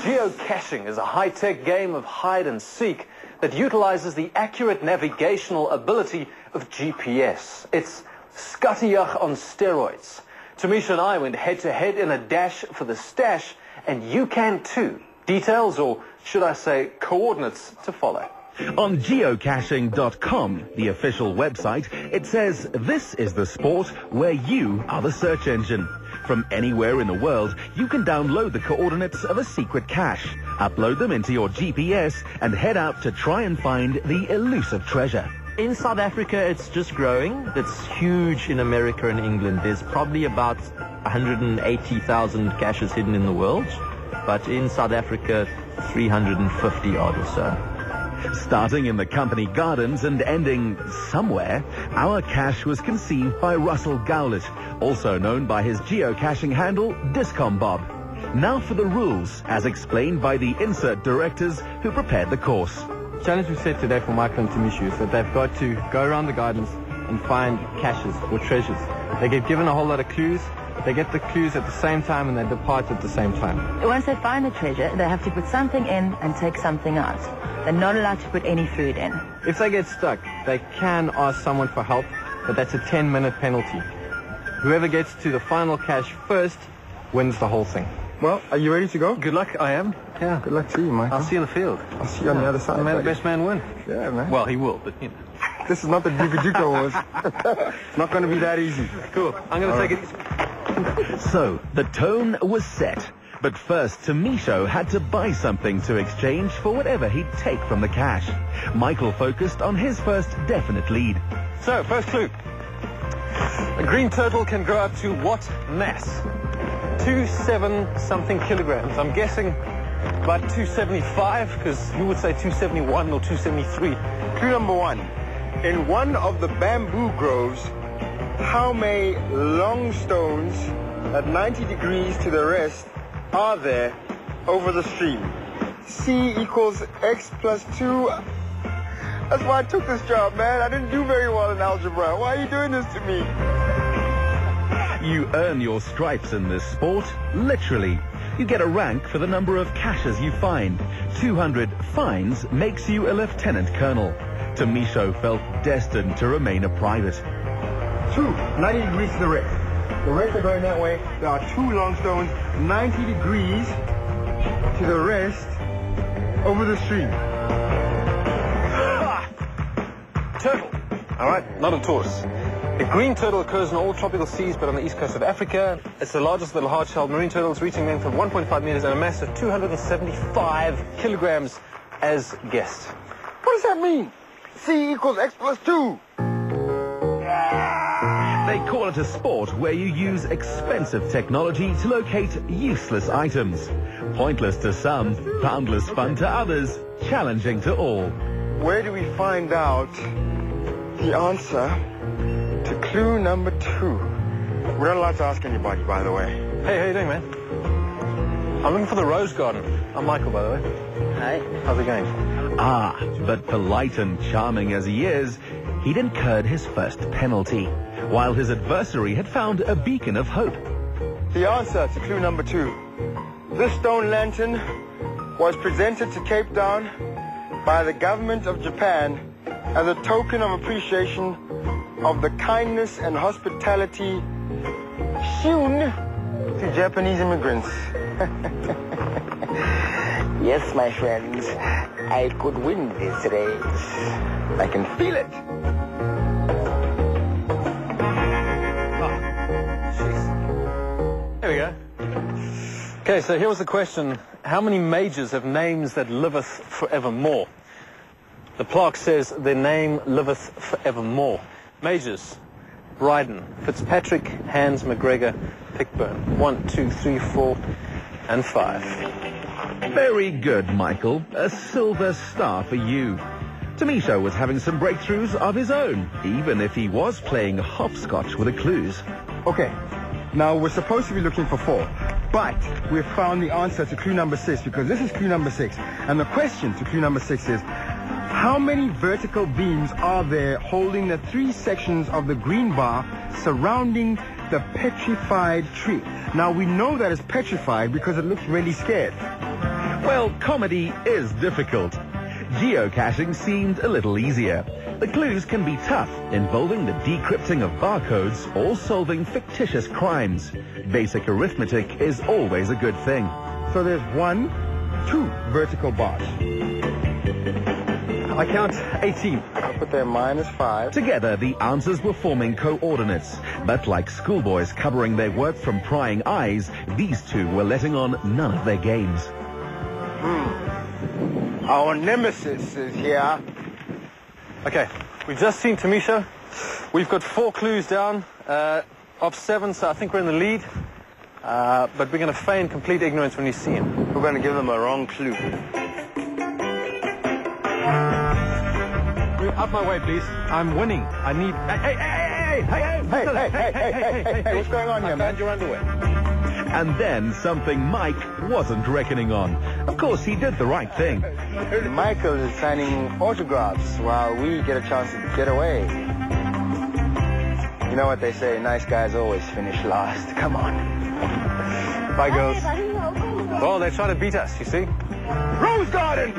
Geocaching is a high-tech game of hide and seek that utilizes the accurate navigational ability of GPS. It's scuttejach on steroids. Tamisha and I went head-to-head in a dash for the stash, and you can too. Details, or should I say coordinates, to follow. On geocaching.com, the official website, it says this is the sport where you are the search engine. From anywhere in the world, you can download the coordinates of a secret cache, upload them into your GPS, and head out to try and find the elusive treasure. In South Africa, it's just growing. It's huge in America and England. There's probably about 180,000 caches hidden in the world, but in South Africa, 350 odd or so. Starting in the company gardens and ending somewhere, our cache was conceived by Russell Gowlett, also known by his geocaching handle, Discom Bob. Now for the rules, as explained by the insert directors who prepared the course. The challenge we set today for Michael and Tamisha is that they've got to go around the gardens and find caches or treasures. They get given a whole lot of clues. They get the clues at the same time and they depart at the same time. Once they find the treasure, they have to put something in and take something out. They're not allowed to put any food in. If they get stuck, they can ask someone for help, but that's a 10-minute penalty. Whoever gets to the final cache first wins the whole thing. Well, are you ready to go? Good luck, I am. Yeah. Good luck to you, Michael. I'll see you in the field. I'll see you on the other side. May the best man win. Yeah, man. Well, he will, but you know. This is not the Duka Wars. It's not going to be that easy. Cool. I'm going to take it easy. So, the tone was set. But first, Tamisha had to buy something to exchange for whatever he'd take from the cache. Michael focused on his first definite lead. So, first clue. A green turtle can grow up to what mass? 270-something kilograms. I'm guessing about 275, because you would say 271 or 273. Clue number one. In one of the bamboo groves, how many long stones at 90 degrees to the rest are there over the stream? C equals X plus 2. That's why I took this job, man. I didn't do very well in algebra. Why are you doing this to me? You earn your stripes in this sport, literally. You get a rank for the number of caches you find. 200 finds makes you a lieutenant colonel. Tamisha felt destined to remain a private. 90 degrees to the rest. The rest are going that way. There are two long stones, 90 degrees to the rest, over the stream. Turtle. All right, not a tortoise. The green turtle occurs in all tropical seas, but on the east coast of Africa. It's the largest of the hard-shelled marine turtles, reaching length of 1.5 meters and a mass of 275 kilograms, as guessed. What does that mean? C equals X plus 2. They call it a sport where you use expensive technology to locate useless items. Pointless to some, boundless fun to others, challenging to all. Where do we find out the answer to clue number 2? We're not allowed to ask anybody, by the way. Hey, how you doing, man? I'm looking for the rose garden. I'm Michael, by the way. Hi. How's it going? Ah, but polite and charming as he is, he'd incurred his first penalty, while his adversary had found a beacon of hope. The answer to clue number 2. This stone lantern was presented to Cape Town by the government of Japan as a token of appreciation of the kindness and hospitality shown to Japanese immigrants. Yes, my friends, I could win this race. I can feel it. There we go. Okay, so here was the question. How many majors have names that liveth forevermore? The plaque says their name liveth forevermore. Majors: Bryden, Fitzpatrick, Hans, McGregor, Pickburn. 1, 2, 3, 4, and 5. Very good, Michael. A silver star for you. Tamisha was having some breakthroughs of his own, even if he was playing hopscotch with the clues. Okay, now we're supposed to be looking for 4, but we've found the answer to clue number 6, because this is clue number 6. And the question to clue number 6 is, how many vertical beams are there holding the 3 sections of the green bar surrounding the petrified tree? Now we know that it's petrified because it looks really scared. Well, comedy is difficult. Geocaching seemed a little easier. The clues can be tough, involving the decrypting of barcodes or solving fictitious crimes. Basic arithmetic is always a good thing. So there's 1, 2 vertical bars. I count 18. I'll put there -5. Together, the answers were forming coordinates. But like schoolboys covering their work from prying eyes, these two were letting on none of their games. Our nemesis is here. Okay, we've just seen Tamisha. We've got 4 clues down of 7, so I think we're in the lead. But we're going to feign complete ignorance when you see him. We're going to give them a wrong clue. Move up my way, please. I'm winning. I need... Hey, What's going on here, man? Your underwear. And then something Mike wasn't reckoning on. Of course, he did the right thing. Michael is signing autographs while we get a chance to get away. You know what they say, nice guys always finish last. Come on. Bye, girls. Well, they're trying to beat us, you see. Rose Garden!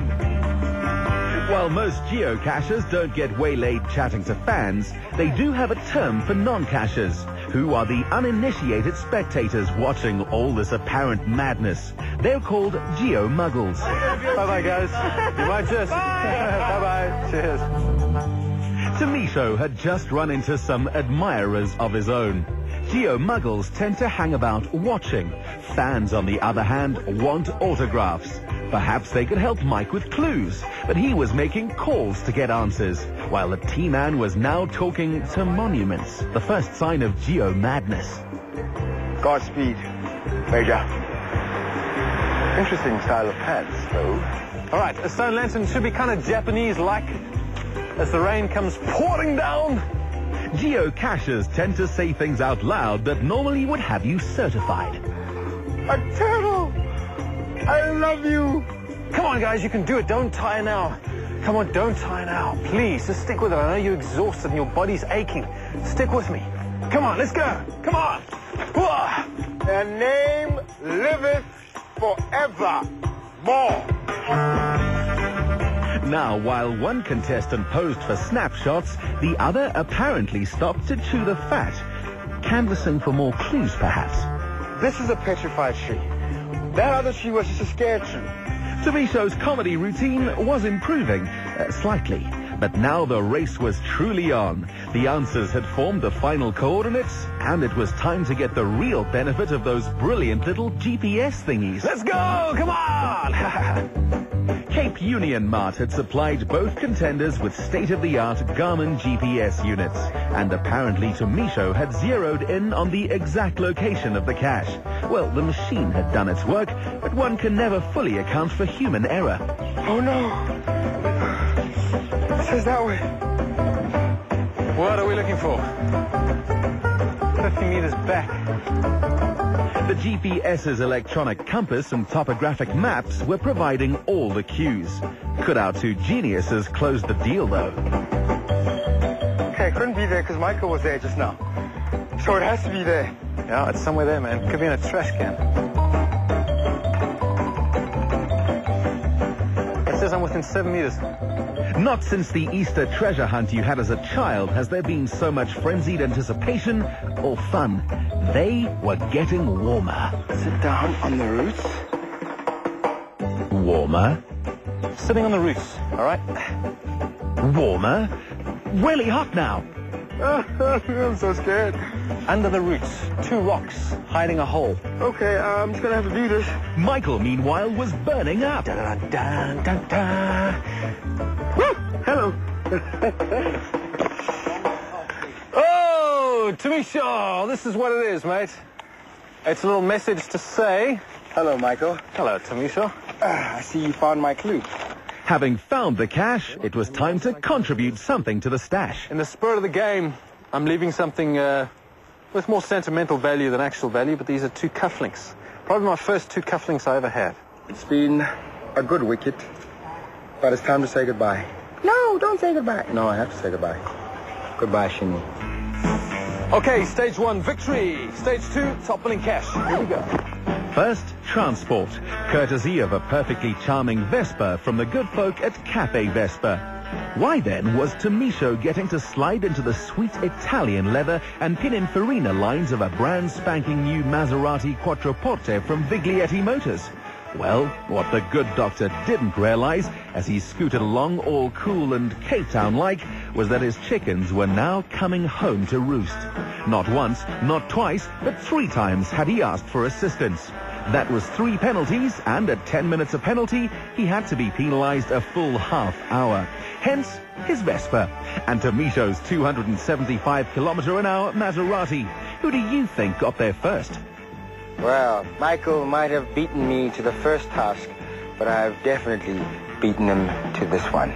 While most geocachers don't get waylaid chatting to fans, they do have a term for non-cachers, who are the uninitiated spectators watching all this apparent madness. They're called geo-muggles. Bye-bye, guys. You might just... Bye-bye. Cheers. Tamisho had just run into some admirers of his own. Geo-muggles tend to hang about watching. Fans, on the other hand, want autographs. Perhaps they could help Mike with clues, but he was making calls to get answers, while the T-Man was now talking to monuments, the first sign of geo-madness. Godspeed, Major. Interesting style of pants, though. All right, a stone lantern should be kind of Japanese-like as the rain comes pouring down. Geocachers tend to say things out loud that normally would have you certified. A turtle! I love you! Come on, guys, you can do it. Don't tire now. Come on, don't tire now. Please, just stick with it. I know you're exhausted and your body's aching. Stick with me. Come on, let's go. Come on. Whoa. Their name liveth forever. More. Now, while one contestant posed for snapshots, the other apparently stopped to chew the fat. Canvassing for more clues, perhaps. This is a petrified tree. That other tree was just a scared tree. Tamisho's comedy routine was improving, slightly. But now the race was truly on. The answers had formed the final coordinates, and it was time to get the real benefit of those brilliant little GPS thingies. Let's go! Come on! Cape Union Mart had supplied both contenders with state-of-the-art Garmin GPS units, and apparently Tamisho had zeroed in on the exact location of the cache. Well, the machine had done its work, but one can never fully account for human error. Oh, no. It says that way. What are we looking for? 50 meters back. The GPS's electronic compass and topographic maps were providing all the cues. Could our two geniuses close the deal, though? Okay, it couldn't be there because Michael was there just now. So it has to be there. Yeah, it's somewhere there, man. Could be in a trash can. It says I'm within 7 meters. Not since the Easter treasure hunt you had as a child has there been so much frenzied anticipation or fun. They were getting warmer. Sit down on the roots. Warmer? Sitting on the roots, all right? Warmer? Really hot now. I'm so scared. Under the roots, 2 rocks hiding a hole. Okay, I'm just going to have to do this. Michael, meanwhile, was burning up. Da-da-da-da-da. Woo! Hello. Oh, Tamisha, this is what it is, mate. It's a little message to say... Hello, Michael. Hello, Tamisha. I see you found my clue. Having found the cache, it was time to contribute something to the stash. In the spirit of the game, I'm leaving something with more sentimental value than actual value, but these are 2 cufflinks. Probably my first 2 cufflinks I ever had. It's been a good wicket, but it's time to say goodbye. No, don't say goodbye. No, I have to say goodbye. Goodbye, Shinny. Okay, stage 1, victory. Stage 2, top billing cash. Here we go. First, transport, courtesy of a perfectly charming Vespa from the good folk at Cafe Vespa. Why then was Tomisho getting to slide into the sweet Italian leather and Pininfarina lines of a brand spanking new Maserati Quattroporte from Viglietti Motors? Well, what the good doctor didn't realize as he scooted along all cool and Cape Town-like was that his chickens were now coming home to roost. Not once, not twice, but 3 times had he asked for assistance. That was 3 penalties, and at 10 minutes a penalty, he had to be penalized a full half hour. Hence, his Vespa. And Tomisho's 275-kilometer-an-hour Maserati. Who do you think got there first? Well, Michael might have beaten me to the first task, but I've definitely beaten him to this one.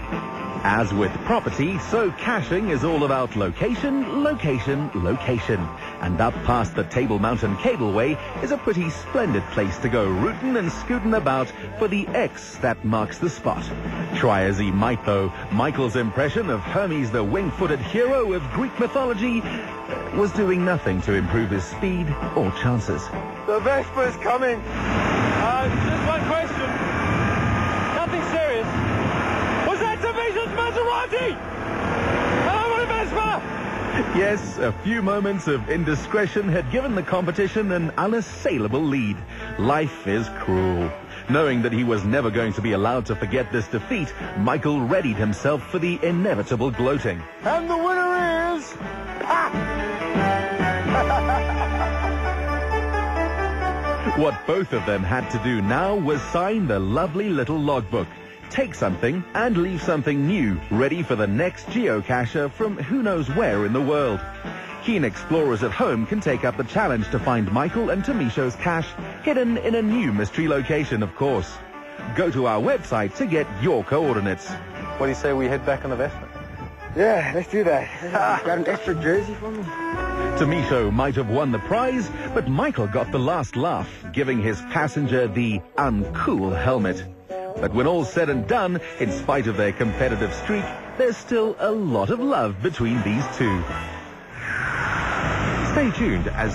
As with property, so caching is all about location, location, location. And up past the Table Mountain Cableway is a pretty splendid place to go rootin' and scootin' about for the X that marks the spot. Try as he might though, Michael's impression of Hermes the wing-footed hero of Greek mythology was doing nothing to improve his speed or chances. The Vespa's coming. Just one question. Nothing serious. Was that Tomisho's Maserati? And I want a Vespa! Yes, a few moments of indiscretion had given the competition an unassailable lead. Life is cruel. Knowing that he was never going to be allowed to forget this defeat, Michael readied himself for the inevitable gloating. And the winner is... What both of them had to do now was sign the lovely little logbook, take something and leave something new, ready for the next geocacher from who knows where in the world. Keen explorers at home can take up the challenge to find Michael and Tomisho's cache, hidden in a new mystery location, of course. Go to our website to get your coordinates. What do you say we head back on the Vespa? Yeah, let's do that. Got an extra jersey for me? Tomisho might have won the prize, but Michael got the last laugh, giving his passenger the uncool helmet. But when all's said and done, in spite of their competitive streak, there's still a lot of love between these two. Stay tuned as